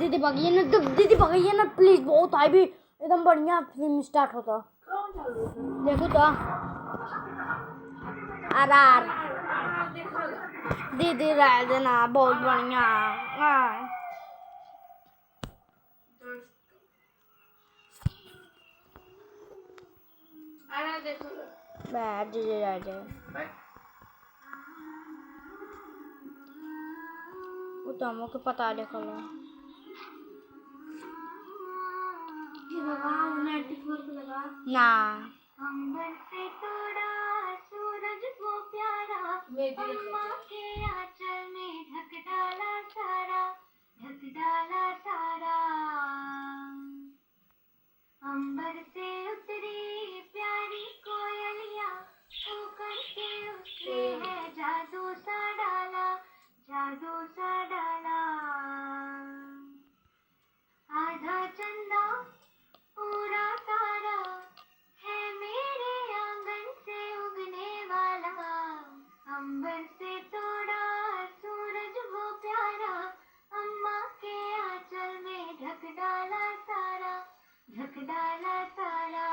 दीदी भगाइए ना प्लीज, बहुत हाई भी एकदम बढ़िया फिल्म स्टार्ट होता। देखो तो आर दीदी राय देना बहुत बढ़िया। बैठ दीदी राय दे वो तो हमको पता देखो ना अंबर से तोड़ा सूरज को प्यारा, अम्मा के आंचल में ढक डाला सारा, ढक डाला सारा। अंबर से उतरी प्यारी कोयलिया, होकर के उसने है जादू सा डाला, जादू सा डाला। आधा चंदा पूरा तारा है मेरे आंगन से उगने वाला। अंबर से तोड़ा सूरज वो प्यारा, अम्मा के आंचल में ढक डाला सारा, ढक डाला सारा।